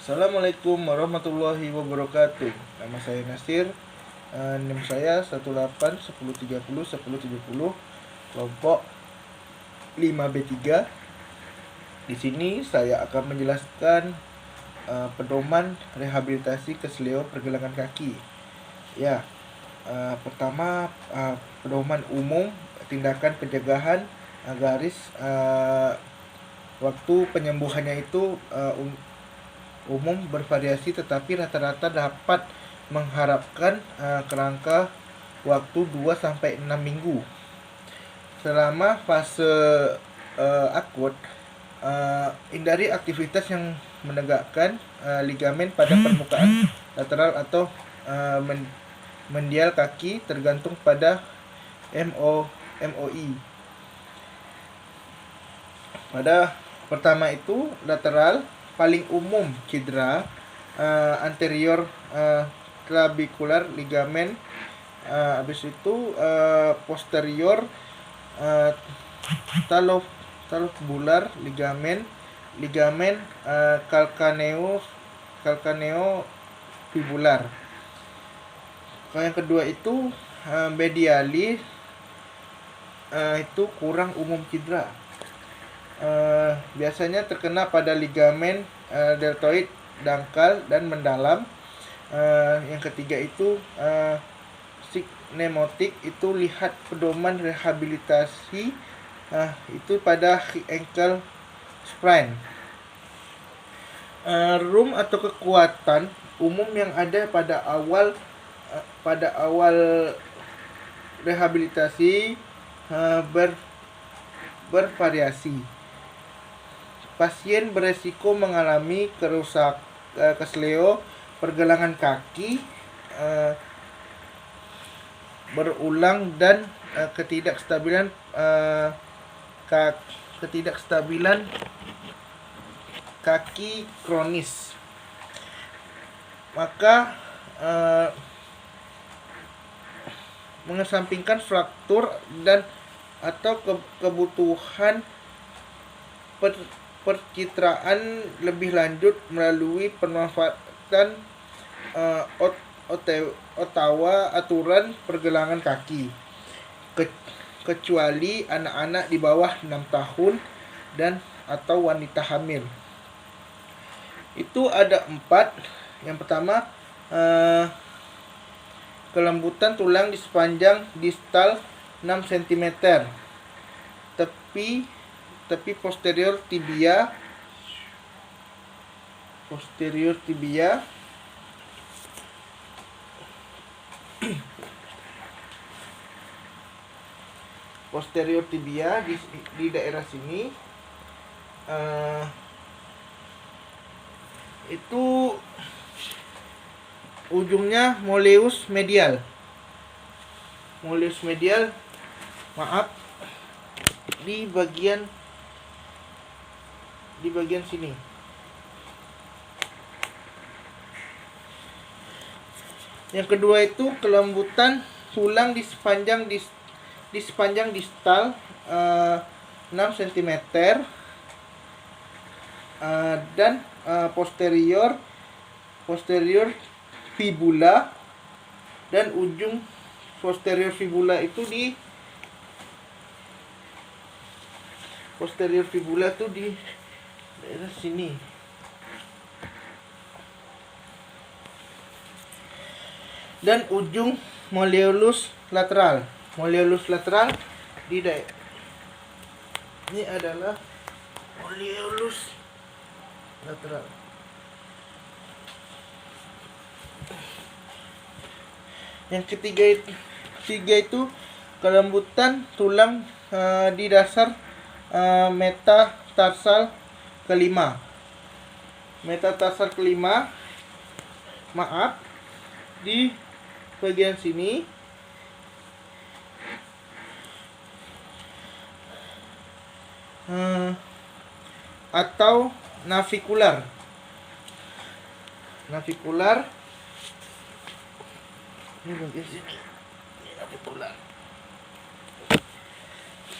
Assalamualaikum warahmatullahi wabarakatuh. Nama saya Nasir. NIM saya 18 10 30 10 70 kelompok 5B3. Di sini saya akan menjelaskan pedoman rehabilitasi kesleo pergelangan kaki. Ya, pertama pedoman umum tindakan pencegahan garis waktu penyembuhannya itu umum bervariasi, tetapi rata-rata dapat mengharapkan kerangka waktu 2-6 minggu. Selama fase akut, hindari aktivitas yang menegakkan ligamen pada permukaan lateral atau medial kaki tergantung pada MOI. Pada pertama itu lateral, paling umum cedera anterior clavicular ligamen, habis itu posterior talobular ligamen calcaneofibular. Kalau yang kedua itu mediali, itu kurang umum cedera. Biasanya terkena pada ligamen deltoid dangkal dan mendalam. Yang ketiga itu signemotik, itu lihat pedoman rehabilitasi itu pada ankle sprain. Room atau kekuatan umum yang ada pada awal rehabilitasi bervariasi. Pasien beresiko mengalami kerusakan kesleo pergelangan kaki berulang dan ketidakstabilan kaki kronis. Maka mengesampingkan fraktur dan atau kebutuhan percitraan lebih lanjut melalui pemanfaatan aturan pergelangan kaki, kecuali anak-anak di bawah 6 tahun dan atau wanita hamil. Itu ada 4. Yang pertama, kelembutan tulang di sepanjang distal 6 cm, tepi posterior tibia di daerah sini. Itu ujungnya malleus medial, di bagian sini. Yang kedua itu kelembutan tulang di sepanjang distal 6 cm dan posterior fibula, dan ujung posterior fibula itu di daerah sini. Dan ujung malleolus lateral di daerah ini adalah malleolus lateral. Yang ketiga itu kelembutan tulang di dasar metatarsal kelima. Di bagian sini. Atau navikular. Ini bagian sini. Navikular.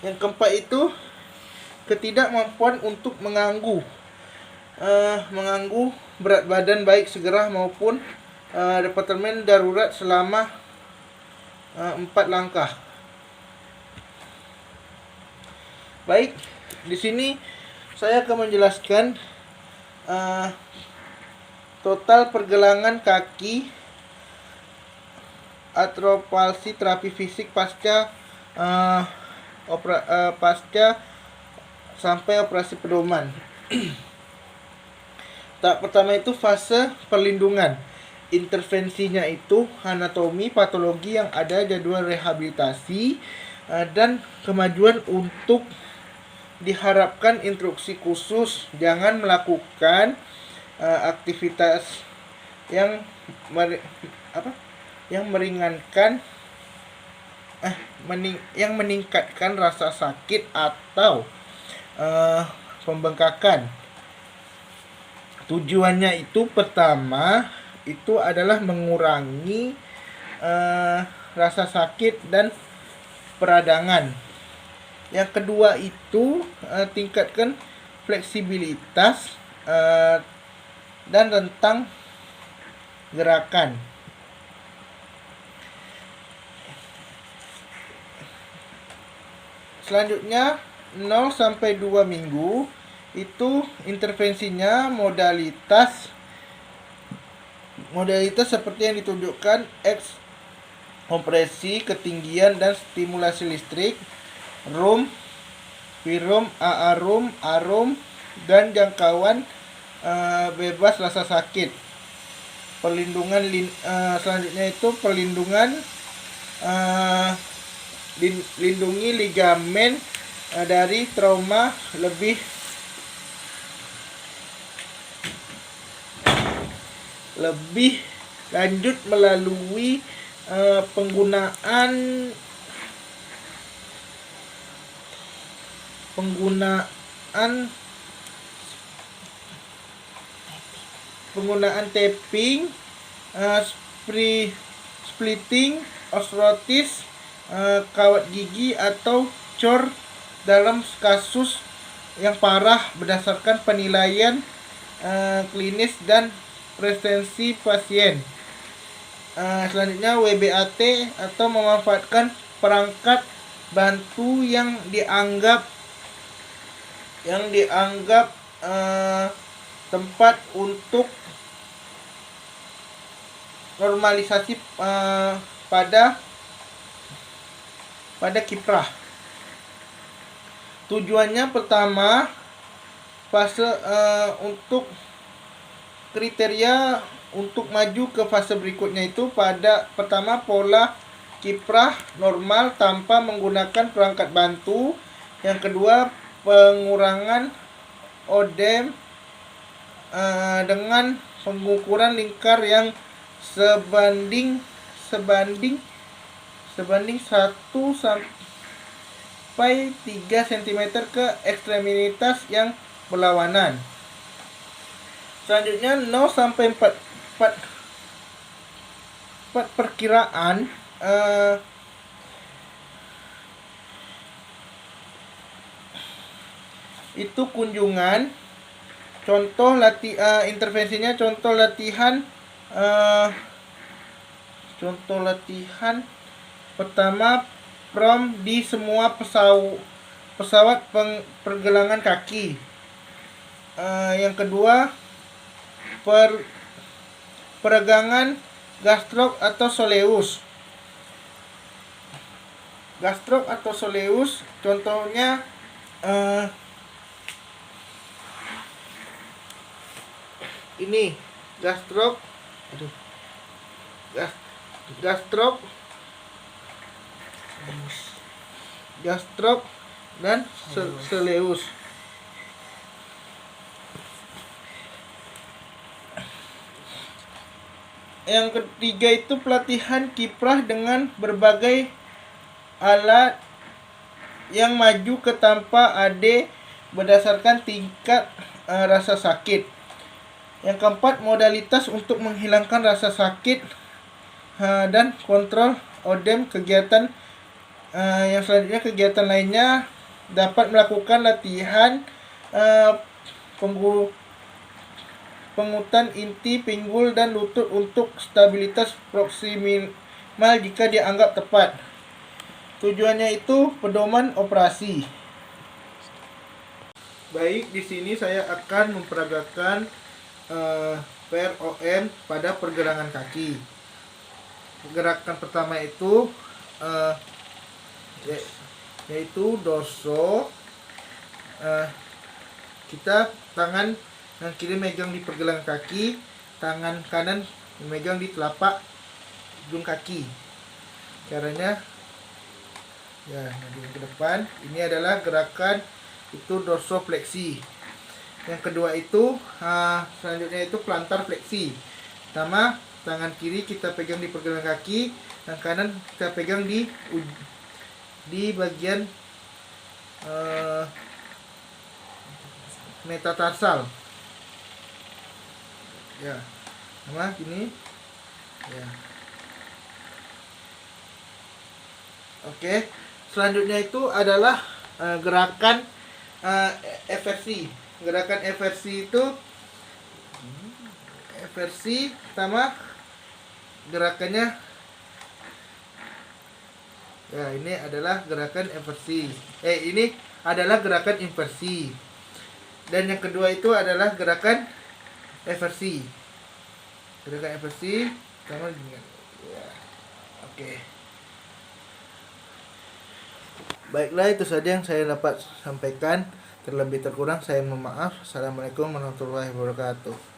Yang keempat itu ketidakmampuan untuk mengganggu mengganggu berat badan baik segera maupun departemen darurat selama 4 langkah. Baik, di sini saya akan menjelaskan total pergelangan kaki artropalsi terapi fisik pasca pasca sampai operasi pedoman. Tahap pertama itu fase perlindungan. Intervensinya itu anatomi, patologi yang ada, jadwal rehabilitasi, dan kemajuan untuk diharapkan instruksi khusus. Jangan melakukan aktivitas yang meringankan yang meningkatkan rasa sakit atau pembengkakan. Tujuannya itu pertama itu adalah mengurangi rasa sakit dan peradangan. Yang kedua itu tingkatkan fleksibilitas dan rentang gerakan. Selanjutnya 0-2 minggu itu intervensinya modalitas seperti yang ditunjukkan X kompresi, ketinggian dan stimulasi listrik, room, V-room, AA-room, A-room, dan jangkauan bebas rasa sakit. Perlindungan selanjutnya itu perlindungan lindungi ligamen dari trauma lebih lanjut melalui penggunaan taping, splitting, orthosis, kawat gigi atau cor dalam kasus yang parah berdasarkan penilaian klinis dan preferensi pasien. Selanjutnya WBAT atau memanfaatkan perangkat bantu yang dianggap tempat untuk normalisasi pada kiprah. Tujuannya pertama fase untuk kriteria untuk maju ke fase berikutnya itu pertama pola kiprah normal tanpa menggunakan perangkat bantu. Yang kedua pengurangan odem dengan pengukuran lingkar yang sebanding 1 sampai 3 cm ke ekstremitas yang berlawanan. Selanjutnya 0-4 perkiraan itu kunjungan. Contoh intervensinya contoh latihan pertama prom di semua pesawat pergelangan kaki. Yang kedua peregangan gastroc atau soleus. Contohnya ini gastroc dan soleus. Yang ketiga itu pelatihan kiprah dengan berbagai alat yang maju ke tanpa AD berdasarkan tingkat rasa sakit. Yang keempat modalitas untuk menghilangkan rasa sakit dan kontrol odem. Kegiatan yang selanjutnya kegiatan lainnya dapat melakukan latihan pengutan inti, pinggul, dan lutut untuk stabilitas proksimal jika dianggap tepat. Tujuannya itu pedoman operasi. Baik, di sini saya akan memperagakan PROM pada pergelangan kaki. Gerakan pertama itu yaitu dorso. Kita tangan yang kiri megang di pergelangan kaki, tangan kanan memegang di telapak ujung kaki. Caranya ya, ke depan. Ini adalah gerakan itu dorsofleksi. Yang kedua itu selanjutnya itu plantar fleksi. Pertama, tangan kiri kita pegang di pergelangan kaki, dan kanan kita pegang di bagian metatarsal. Ya, sama gini. Ya. Oke, selanjutnya itu adalah gerakan eversi. Gerakan eversi itu pertama gerakannya ya, ini adalah gerakan eversi. Ini adalah gerakan inversi. Dan yang kedua itu adalah gerakan eversi. Gerakan eversi sama dengan ya. Oke. Baiklah, itu saja yang saya dapat sampaikan. Terlebih terkurang saya mohon maaf. Assalamualaikum warahmatullahi wabarakatuh.